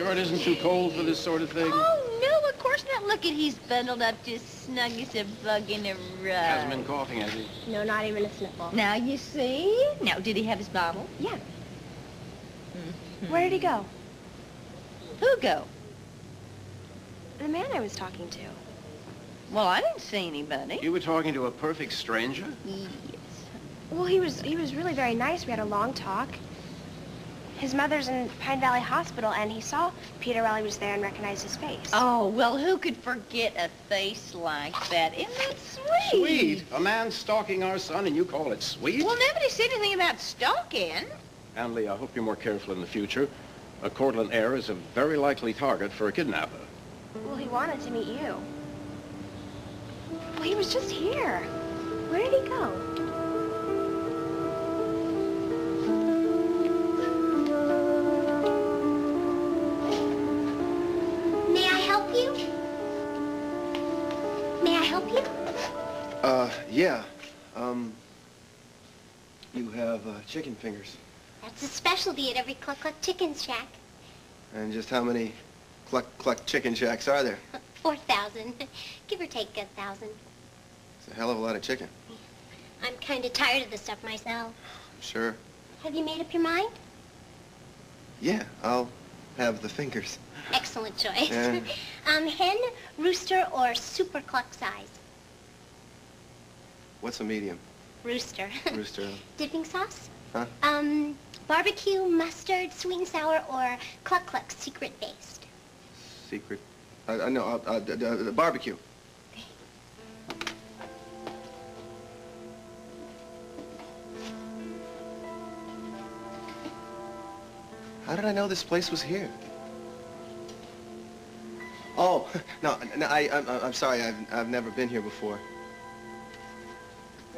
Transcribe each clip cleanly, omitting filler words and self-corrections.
skirt isn't too cold for this sort of thing? Oh, no, of course not. Look at he's bundled up just snug as a bug in a rug. Hasn't been coughing, has he? No, not even a sniffle. Now you see. Now, did he have his bottle? Yeah. Mm-hmm. Where did he go? Who go? The man I was talking to. Well, I didn't see anybody. You were talking to a perfect stranger? Yes. Well, he was really very nice. We had a long talk. His mother's in Pine Valley Hospital, and he saw Peter while he was there and recognized his face. Oh, well, who could forget a face like that? Isn't that sweet? Sweet? A man stalking our son and you call it sweet? Well, nobody said anything about stalking. Anley, I hope you're more careful in the future. A Cortland heir is a very likely target for a kidnapper. Well, he wanted to meet you. Well, he was just here. Where did he go? May I help you? May I help you? Yeah. You have, chicken fingers. That's a specialty at every Cluck Cluck Chicken Shack. And just how many Cluck Cluck Chicken Shacks are there? 4,000. Give or take 1,000. It's a hell of a lot of chicken. I'm kind of tired of the stuff myself. Sure. Have you made up your mind? Yeah, I'll have the fingers. Excellent choice. Yeah. Hen, rooster, or super cluck size? What's a medium? Rooster. Rooster. Dipping sauce? Huh? Barbecue, mustard, sweet and sour, or Cluck Cluck secret based? Secret. No, barbecue. How did I know this place was here? Oh, no, I'm sorry. I've never been here before.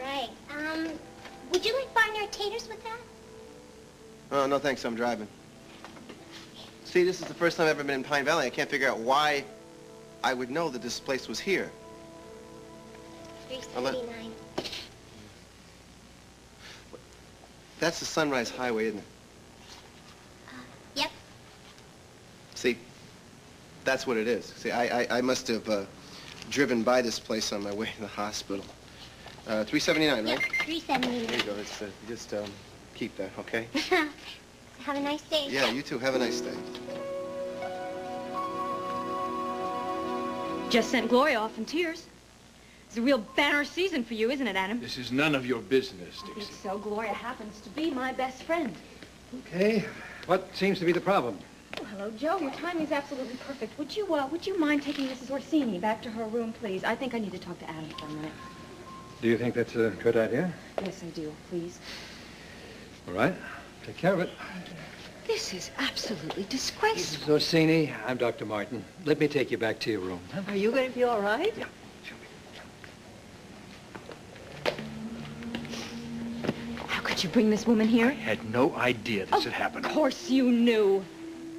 Right. Would you like barnyard taters with that? Oh, no, thanks. I'm driving. See, this is the first time I've ever been in Pine Valley. I can't figure out why I would know that this place was here. $3.79. That's the Sunrise Highway, isn't it? Yep. See, that's what it is. See, I must have driven by this place on my way to the hospital. $3.79, right? Yep, $3.79. There you go. Just keep that, okay? Have a nice day. Yeah, you too. Have a nice day. Just sent Gloria off in tears. It's a real banner season for you, isn't it, Adam? This is none of your business, I Dixie. think so. Gloria happens to be my best friend. Okay. What seems to be the problem? Oh, hello, Joe. Your timing's absolutely perfect. Would you mind taking Mrs. Orsini back to her room, please? I think I need to talk to Adam for a minute. Do you think that's a good idea? Yes, I do. Please. All right. Take care of it. This is absolutely disgraceful. Mrs. Orsini, I'm Dr. Martin. Let me take you back to your room. Huh? Are you going to be all right? Yeah. How could you bring this woman here? I had no idea this had happened. Of course you knew.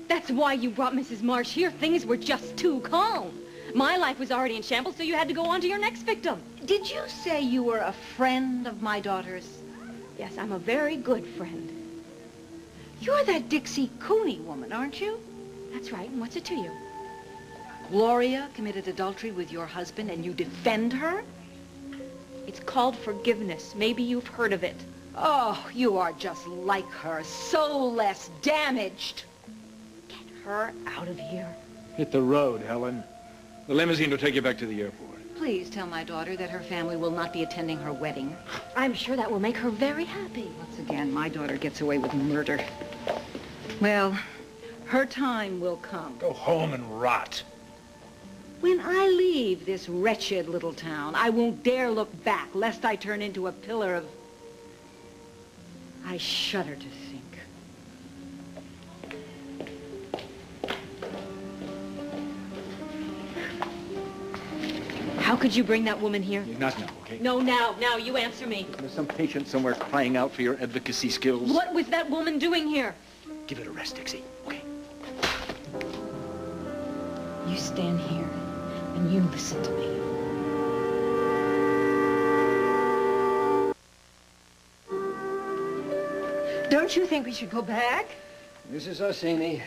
That's why you brought Mrs. Marsh here. Things were just too calm. My life was already in shambles, so you had to go on to your next victim. Did you say you were a friend of my daughter's? Yes, I'm a very good friend. You're that Dixie Cooney woman, aren't you? That's right, and what's it to you? Gloria committed adultery with your husband and you defend her? It's called forgiveness. Maybe you've heard of it. Oh, you are just like her, so less damaged. Get her out of here. Hit the road, Helen. The limousine will take you back to the airport. Please tell my daughter that her family will not be attending her wedding. I'm sure that will make her very happy. Once again, my daughter gets away with murder. Well, her time will come. Go home and rot. When I leave this wretched little town, I won't dare look back, lest I turn into a pillar of... I shudder to think. How could you bring that woman here? Not now, okay? No, now, you answer me. There's some patient somewhere crying out for your advocacy skills. What was that woman doing here? Give it a rest, Dixie, okay? You stand here, and you listen to me. Don't you think we should go back? Mrs. Orsini,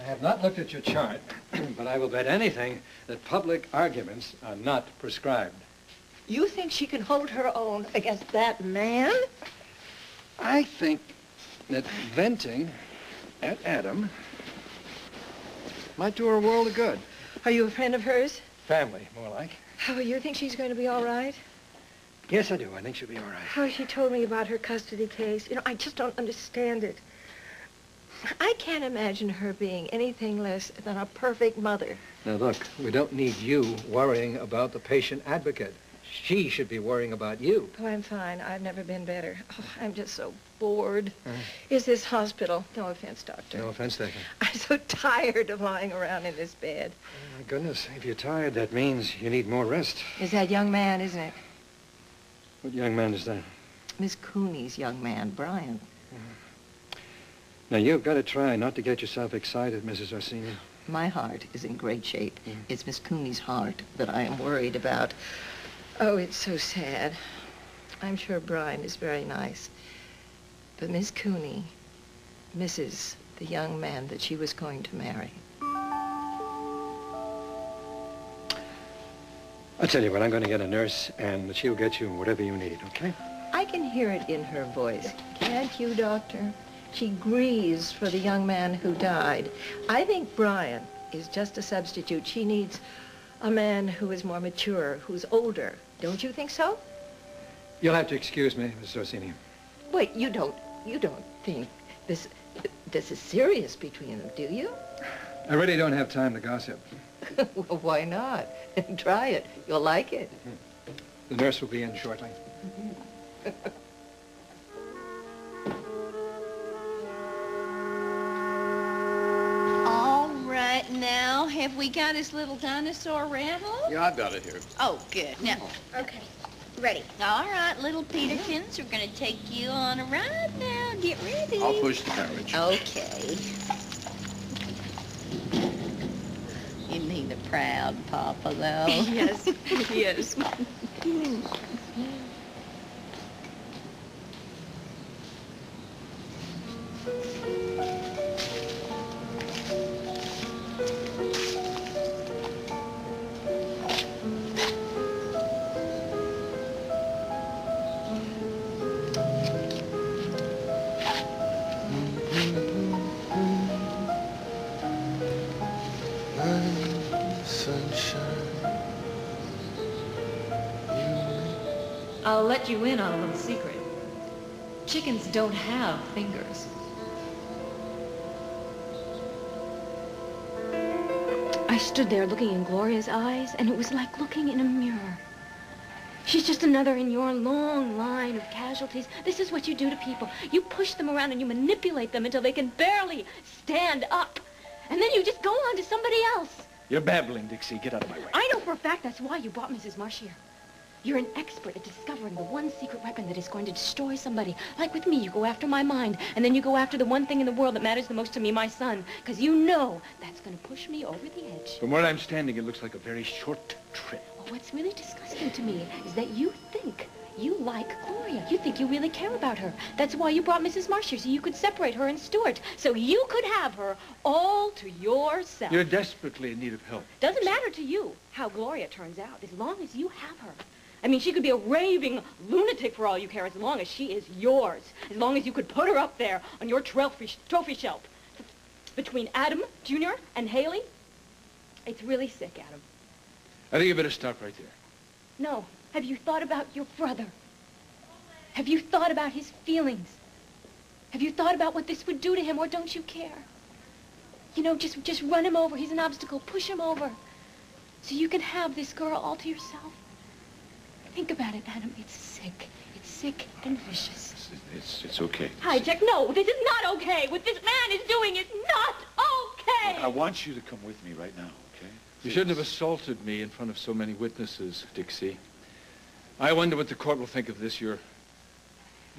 I have not looked at your chart, but I will bet anything that public arguments are not prescribed. You think she can hold her own against that man? I think that venting at Adam might do her a world of good. Are you a friend of hers? Family, more like. Oh, you think she's going to be all right? Yes, I do. I think she'll be all right. Oh, she told me about her custody case. You know, I just don't understand it. I can't imagine her being anything less than a perfect mother. Now, look, we don't need you worrying about the patient advocate. She should be worrying about you. Oh, I'm fine. I've never been better. Oh, I'm just so bored. Is this hospital? No offense, doctor. No offense taken. I'm so tired of lying around in this bed. Oh, my goodness, if you're tired, that means you need more rest. Is that young man, isn't it? What young man is that? Miss Cooney's young man, Brian. Now, you've got to try not to get yourself excited, Mrs. Orsini. My heart is in great shape. It's Miss Cooney's heart that I am worried about. Oh, it's so sad. I'm sure Brian is very nice. But Miss Cooney misses the young man that she was going to marry. I'll tell you what, I'm going to get a nurse, and she'll get you whatever you need, okay? I can hear it in her voice. Can't you, doctor? She grieves for the young man who died. I think Brian is just a substitute. She needs a man who is more mature, who's older. Don't you think so? You'll have to excuse me, Mrs. Orsini. Wait, you don't think this is serious between them, do you? I really don't have time to gossip. Well, why not? Try it. You'll like it. The nurse will be in shortly. All right, now, have we got his little dinosaur rattle? Yeah, I've got it here. Oh, good. Now, Okay, ready. all right, little Peterkins, we're going to take you on a ride now. Get ready. I'll push the carriage. Okay. You mean a proud papa, though? Yes, yes. I'll let you in on a little secret. Chickens don't have fingers. I stood there looking in Gloria's eyes, and it was like looking in a mirror. She's just another in your long line of casualties. This is what you do to people. You push them around and you manipulate them until they can barely stand up. And then you just go on to somebody else. You're babbling, Dixie. Get out of my way. I know for a fact that's why you brought Mrs. Marsh here. You're an expert at discovering the one secret weapon that is going to destroy somebody. Like with me, you go after my mind, and then you go after the one thing in the world that matters the most to me, my son, because you know that's going to push me over the edge. From where I'm standing, it looks like a very short trip. Well, what's really disgusting to me is that you think you like Gloria. You think you really care about her. That's why you brought Mrs. Marsh here, so you could separate her and Stuart, so you could have her all to yourself. You're desperately in need of help. Doesn't matter to you how Gloria turns out, as long as you have her. I mean, she could be a raving lunatic for all you care, as long as she is yours. As long as you could put her up there on your trophy shelf. Between Adam Jr. and Haley, it's really sick, Adam. I think you better stop right there. No. Have you thought about your brother? Have you thought about his feelings? Have you thought about what this would do to him, or don't you care? You know, just run him over. He's an obstacle. Push him over. So you can have this girl all to yourself. Think about it, Adam. It's sick. It's sick and vicious. It's okay. Hi, Jack. No, this is not okay. What this man is doing is not okay. I want you to come with me right now, okay? You shouldn't have assaulted me in front of so many witnesses, Dixie. I wonder what the court will think of this, your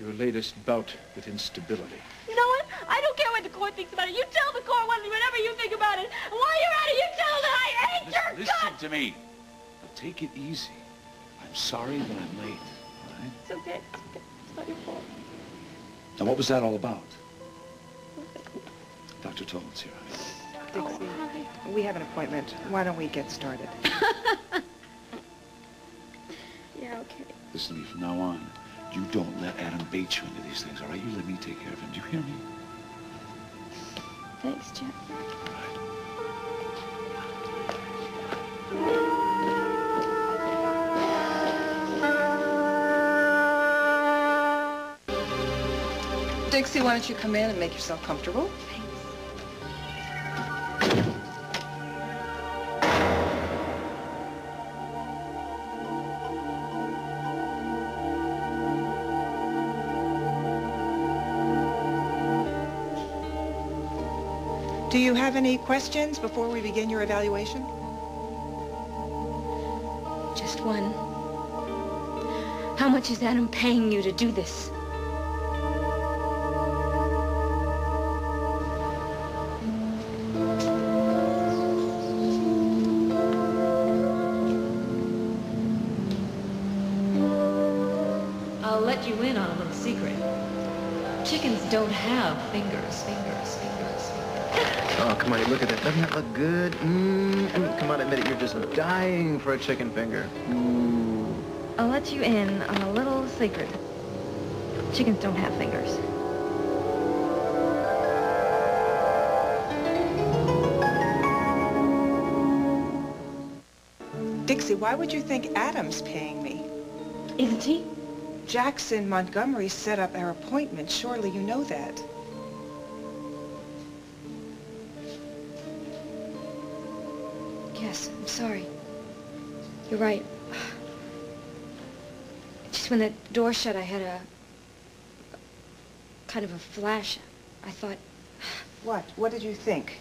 latest bout with instability. You know what? I don't care what the court thinks about it. You tell the court whatever you think about it. And while you're at it, you tell them I hate your guts. Listen to me. Now, take it easy. I'm sorry that I'm late, all right? It's okay. It's okay. It's not your fault. Now, what was that all about? Dr. Tolan's here, honey. Dixie, we have an appointment. Why don't we get started? Yeah, okay. Listen to me from now on. You don't let Adam bait you into these things, all right? You let me take care of him. Do you hear me? Thanks, Jack. Dixie, why don't you come in and make yourself comfortable? Do you have any questions before we begin your evaluation? Just one. How much is Adam paying you to do this? I'll let you in on a little secret. Chickens don't have fingers. Oh, come on, look at that. Doesn't that look good? Come on, admit it, you're just dying for a chicken finger. I'll let you in on a little secret. Chickens don't have fingers. Dixie, why would you think Adam's paying me? Isn't he? Jackson Montgomery set up our appointment. Surely you know that. Yes, I'm sorry. You're right. Just when the door shut, I had a kind of a flash. I thought... What? What did you think?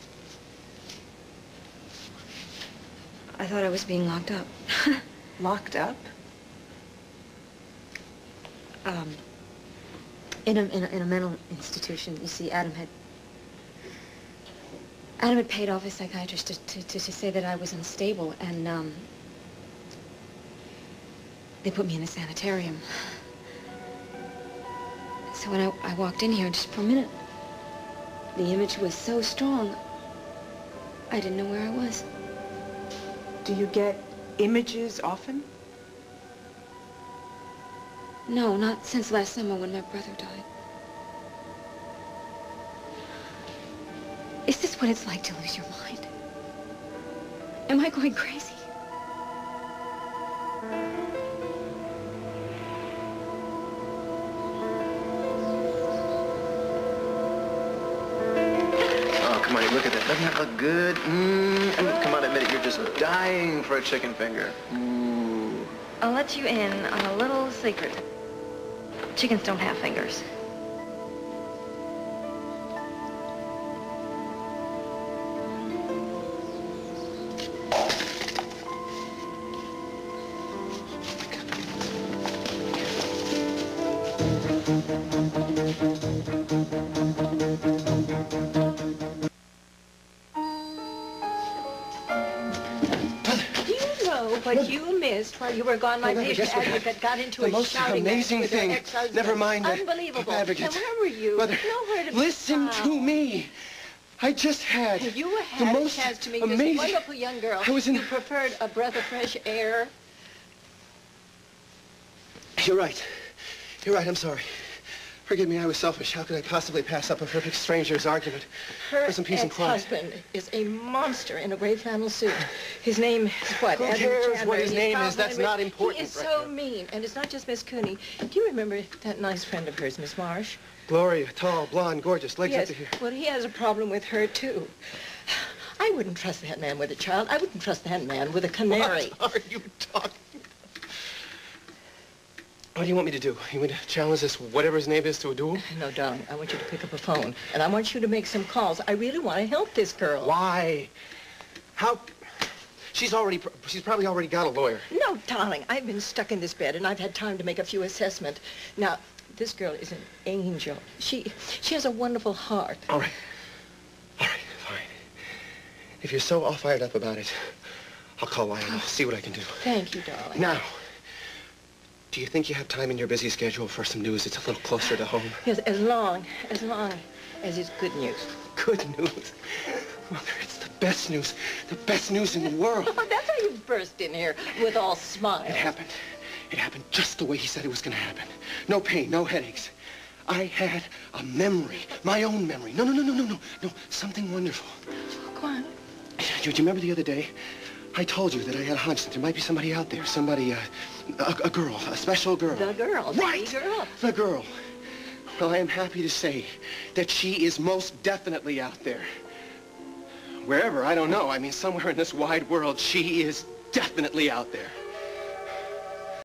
I thought I was being locked up. Locked up? In a mental institution. You see, Adam had paid off his psychiatrist to say that I was unstable, and they put me in a sanitarium. So when I walked in here, just for a minute, the image was so strong, I didn't know where I was. Do you get images often? No, not since last summer when my brother died. Is this what it's like to lose your mind? Am I going crazy? Oh, come on, look at that. Doesn't that look good? Come on, admit it, you're just dying for a chicken finger. I'll let you in on a little secret. Chickens don't have fingers. What you missed while you were gone, my patient advocate got into a shouting match with her ex-husband. Never mind. Unbelievable. Advocate. Now, where were you? Mother, nowhere to be listen found. to me. I just had You had the a most chance to meet amazing... this wonderful young girl. I was in... You preferred a breath of fresh air. You're right. You're right. I'm sorry. Forgive me, I was selfish. How could I possibly pass up a perfect stranger's argument for some peace and quiet? Her ex-husband is a monster in a gray flannel suit. His name is what? Who cares what his name is? That's not important. He is so mean, and it's not just Miss Cooney. Do you remember that nice friend of hers, Miss Marsh? Gloria, tall, blonde, gorgeous, legs up to here. Well, he has a problem with her, too. I wouldn't trust that man with a child. I wouldn't trust that man with a canary. What are you talking? What do you want me to do? You want me to challenge this, whatever his name is, to a duel? No, darling. I want you to pick up a phone, and I want you to make some calls. I really want to help this girl. Why? How? She's probably already got a lawyer. No, darling. I've been stuck in this bed, and I've had time to make a few assessments. Now, this girl is an angel. She has a wonderful heart. All right, fine. If you're so all fired up about it, I'll call Lionel, see what I can do. Thank you, darling. Now, do you think you have time in your busy schedule for some news that's a little closer to home? Yes, as long as it's good news. Good news? Mother, it's the best news in the world. That's how you burst in here with all smiles. It happened. It happened just the way he said it was going to happen. No pain, no headaches. I had a memory, my own memory. No, something wonderful. Go on. Do you remember the other day? I told you that I had a hunch that there might be somebody out there, somebody, a girl, a special girl. The girl. Right. The girl. The girl. Well, I am happy to say that she is most definitely out there. Wherever, I don't know. I mean, somewhere in this wide world, she is definitely out there.